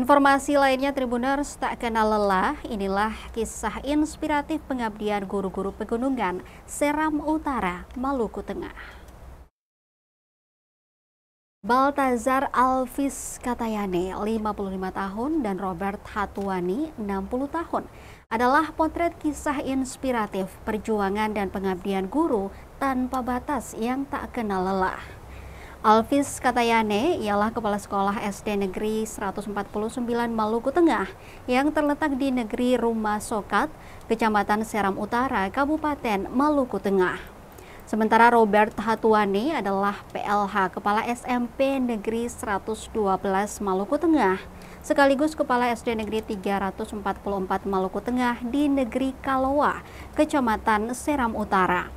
Informasi lainnya Tribuners tak kenal lelah, inilah kisah inspiratif pengabdian guru-guru pegunungan Seram Utara, Maluku Tengah. Baltazar Alvis Katayane, 55 tahun, dan Robert Hatuani, 60 tahun, adalah potret kisah inspiratif perjuangan dan pengabdian guru tanpa batas yang tak kenal lelah. Alvis Katayane ialah kepala sekolah SD Negeri 149 Maluku Tengah yang terletak di Negeri Rumah Sokat, Kecamatan Seram Utara, Kabupaten Maluku Tengah. Sementara Robert Hatuani adalah PLH Kepala SMP Negeri 112 Maluku Tengah, sekaligus Kepala SD Negeri 344 Maluku Tengah di Negeri Kalowa, Kecamatan Seram Utara.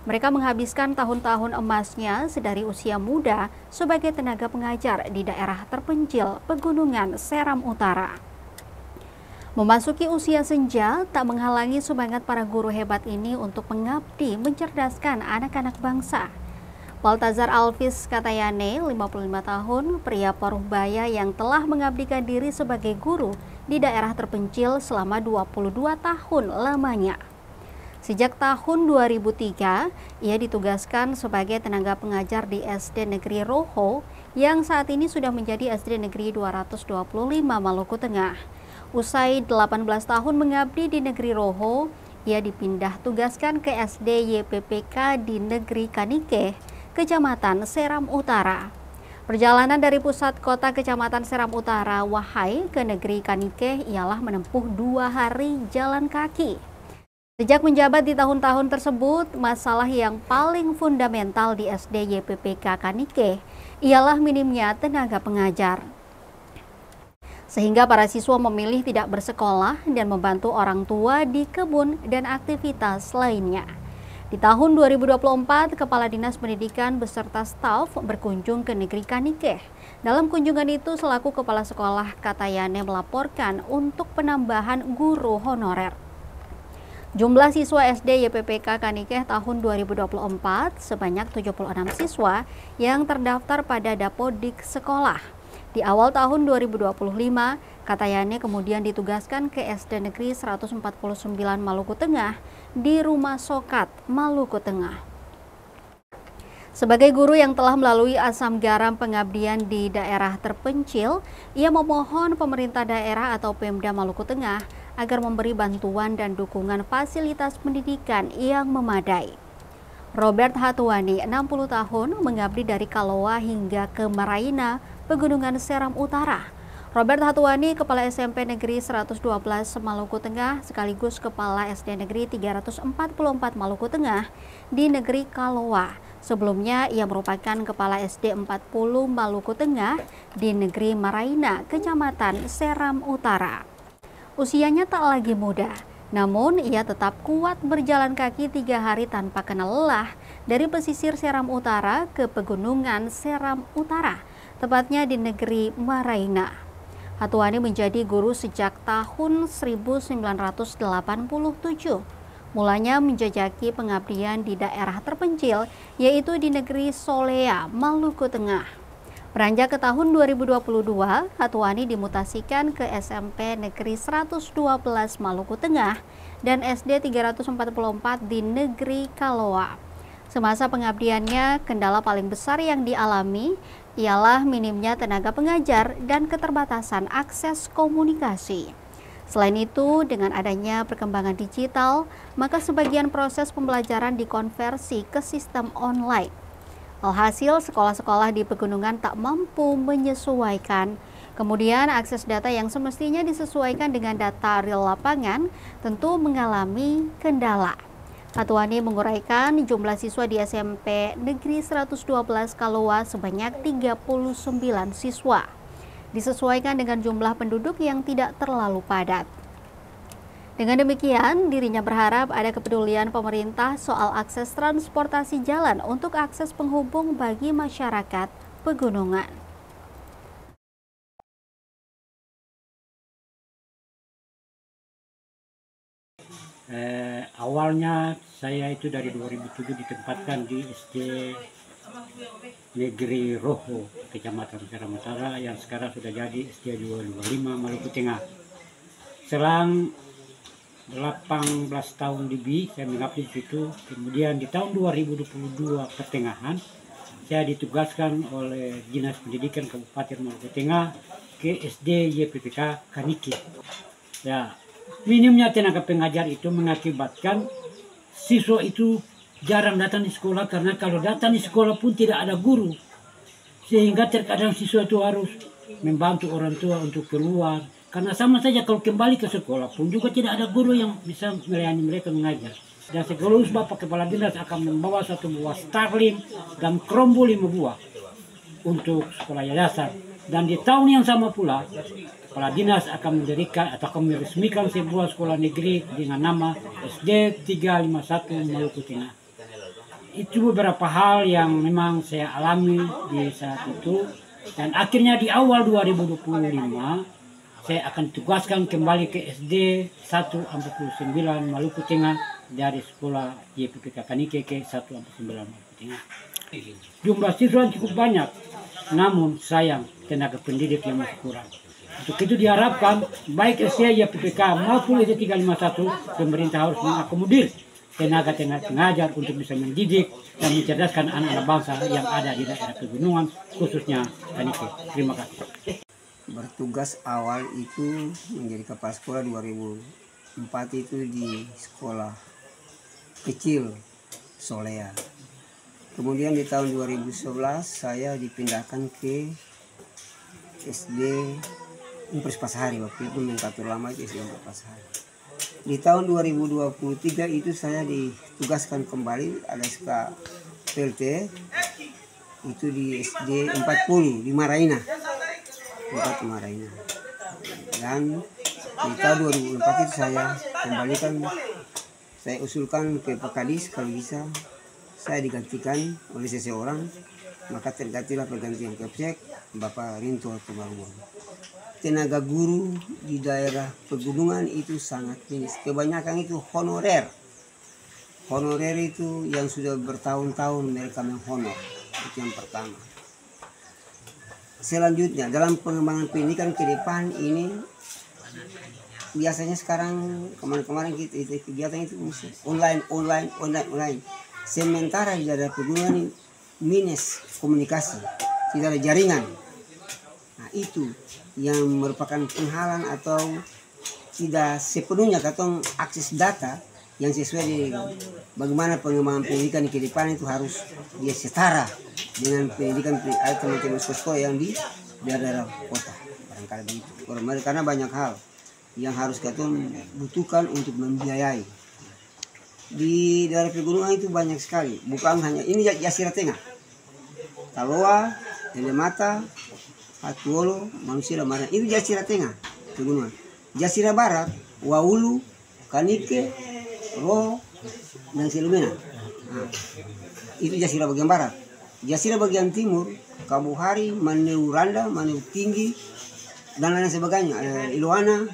Mereka menghabiskan tahun-tahun emasnya sedari usia muda sebagai tenaga pengajar di daerah terpencil Pegunungan Seram Utara. Memasuki usia senja tak menghalangi semangat para guru hebat ini untuk mengabdi mencerdaskan anak-anak bangsa. Baltazar Alvis Katayane, 55 tahun, pria Paruhbaya yang telah mengabdikan diri sebagai guru di daerah terpencil selama 22 tahun lamanya. Sejak tahun 2003, ia ditugaskan sebagai tenaga pengajar di SD Negeri Roho yang saat ini sudah menjadi SD Negeri 225 Maluku Tengah. Usai 18 tahun mengabdi di Negeri Roho, ia dipindah tugaskan ke SD YPPK di Negeri Kanike, Kecamatan Seram Utara. Perjalanan dari pusat kota Kecamatan Seram Utara, Wahai, ke Negeri Kanike ialah menempuh 2 hari jalan kaki. Sejak menjabat di tahun-tahun tersebut, masalah yang paling fundamental di SD YPPK Kanike ialah minimnya tenaga pengajar. Sehingga para siswa memilih tidak bersekolah dan membantu orang tua di kebun dan aktivitas lainnya. Di tahun 2024, Kepala Dinas Pendidikan beserta staf berkunjung ke negeri Kanike. Dalam kunjungan itu, selaku Kepala Sekolah Katayane melaporkan untuk penambahan guru honorer. Jumlah siswa SD YPPK Kanike tahun 2024 sebanyak 76 siswa yang terdaftar pada Dapodik sekolah. Di awal tahun 2025, Katayane kemudian ditugaskan ke SD Negeri 149 Maluku Tengah di Rumah Sokat, Maluku Tengah. Sebagai guru yang telah melalui asam garam pengabdian di daerah terpencil, ia memohon pemerintah daerah atau Pemda Maluku Tengah agar memberi bantuan dan dukungan fasilitas pendidikan yang memadai. Robert Hatuani, 60 tahun, mengabdi dari Kalowa hingga ke Maraina, Pegunungan Seram Utara. Robert Hatuani, Kepala SMP Negeri 112 Maluku Tengah, sekaligus Kepala SD Negeri 344 Maluku Tengah di Negeri Kalowa. Sebelumnya, ia merupakan Kepala SD 40 Maluku Tengah di Negeri Maraina, Kecamatan Seram Utara. Usianya tak lagi muda, namun ia tetap kuat berjalan kaki 3 hari tanpa kenal lelah dari pesisir Seram Utara ke Pegunungan Seram Utara, tepatnya di negeri Maraina. Hatuani menjadi guru sejak tahun 1987. Mulanya menjajaki pengabdian di daerah terpencil, yaitu di negeri Solea, Maluku Tengah. Beranjak ke tahun 2022, Hatuani dimutasikan ke SMP Negeri 112 Maluku Tengah dan SD 344 di Negeri Kalowa. Semasa pengabdiannya, kendala paling besar yang dialami ialah minimnya tenaga pengajar dan keterbatasan akses komunikasi. Selain itu, dengan adanya perkembangan digital, maka sebagian proses pembelajaran dikonversi ke sistem online. Alhasil, sekolah-sekolah di pegunungan tak mampu menyesuaikan. Kemudian, akses data yang semestinya disesuaikan dengan data real lapangan tentu mengalami kendala. Hatuani menguraikan jumlah siswa di SMP Negeri 112 Kalowa sebanyak 39 siswa. Disesuaikan dengan jumlah penduduk yang tidak terlalu padat. Dengan demikian, dirinya berharap ada kepedulian pemerintah soal akses transportasi jalan untuk akses penghubung bagi masyarakat pegunungan. Awalnya saya itu dari 2007 ditempatkan di SD Negeri Roho, Kecamatan Seram Utara, yang sekarang sudah jadi SD 225 Maluku Tengah. Selang 18 tahun lebih saya mengabdi di situ. Kemudian di tahun 2022 pertengahan saya ditugaskan oleh Dinas Pendidikan Kabupaten Maluku Tengah ke SD YPPK Kaniki. Ya, minimnya tenaga pengajar itu mengakibatkan siswa itu jarang datang di sekolah, karena kalau datang di sekolah pun tidak ada guru, sehingga terkadang siswa itu harus membantu orang tua untuk keluar, karena sama saja kalau kembali ke sekolah pun juga tidak ada guru yang bisa melayani mereka mengajar. Dan sekaligus Bapak Kepala Dinas akan membawa satu buah Starling dan Chromebook 5 buah untuk sekolah yayasan. Dan di tahun yang sama pula Kepala Dinas akan mendirikan atau akan meresmikan sebuah sekolah negeri dengan nama SD 351 Maluku Tengah. Itu beberapa hal yang memang saya alami di saat itu, dan akhirnya di awal 2025 saya akan tugaskan kembali ke SD 149 Maluku Tengah dari sekolah YPPK Kaniki ke 149 Maluku Tengah. Jumlah siswa cukup banyak, namun sayang tenaga pendidik yang masih kurang. Untuk itu diharapkan baik SD YPPK maupun SD 351 pemerintah harus mengakomodir tenaga pengajar untuk bisa mendidik dan mencerdaskan anak-anak bangsa yang ada di daerah pegunungan, khususnya Kaniki. Terima kasih. Bertugas awal itu menjadi kepala sekolah 2004 itu di sekolah kecil Solea. Kemudian di tahun 2011 saya dipindahkan ke SD Umpres Pasahari, waktu itu nomenklatur lama itu SD Umpres Pasahari. Di tahun 2023 itu saya ditugaskan kembali ada SK PLT itu di SD 40 di Maraina. Dan di tahun 2004 itu saya kembalikan, saya usulkan ke Pak Kadis kalau bisa saya digantikan oleh seseorang, maka tergantilah pergantian Kepsek Bapak Rinto Tumaruan. Tenaga guru di daerah pegunungan itu sangat minim. Kebanyakan itu honorer. Honorer itu yang sudah bertahun-tahun mereka menghonor. Itu yang pertama. Selanjutnya dalam pengembangan pendidikan ke depan ini, biasanya sekarang kemarin-kemarin kita kegiatan itu online. Sementara di daerah pegunungan ini minus komunikasi, tidak ada jaringan. Nah itu yang merupakan penghalang atau tidak sepenuhnya katong akses data yang sesuai dengan bagaimana pengembangan pendidikan di depan itu harus dia setara dengan pendidikan teman-teman sekolah yang di daerah kota, barangkali begitu. Karena banyak hal yang harus katong butuhkan untuk membiayai. Di daerah pegunungan itu banyak sekali, bukan hanya ini Jasira Tengah, Taloa, Telemata, Hatuolo, Manusia Marana, itu Jasira Tengah, pegunungan. Jasira Barat, Waulu, Kanike, Roho, dan Silumena. Nah, itu Jasira bagian barat. Jasira bagian timur, Kabuhari, Maneu Randa, Maneu Tinggi, dan lain sebagainya. Iloana,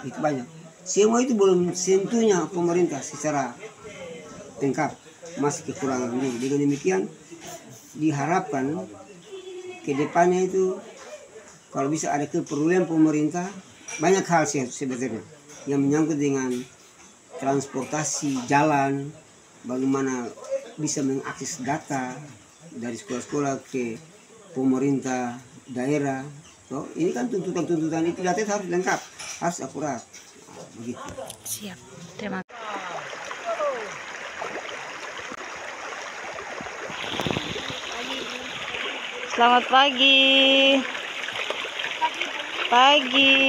itu banyak. Semua itu belum sentuhnya pemerintah secara lengkap, masih kekurangan. Dengan demikian diharapkan ke depannya itu kalau bisa ada keperluan pemerintah, banyak hal sebetulnya yang menyangkut dengan transportasi jalan, bagaimana bisa mengakses data dari sekolah-sekolah ke pemerintah daerah. So, ini kan tuntutan-tuntutan itu data harus lengkap, harus akurat. Nah, begitu. Siap, terima kasih. Selamat pagi. Pagi.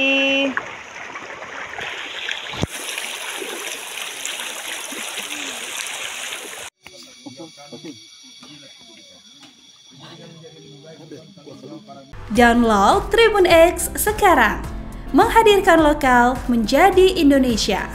Download Tribun X sekarang, menghadirkan lokal menjadi Indonesia.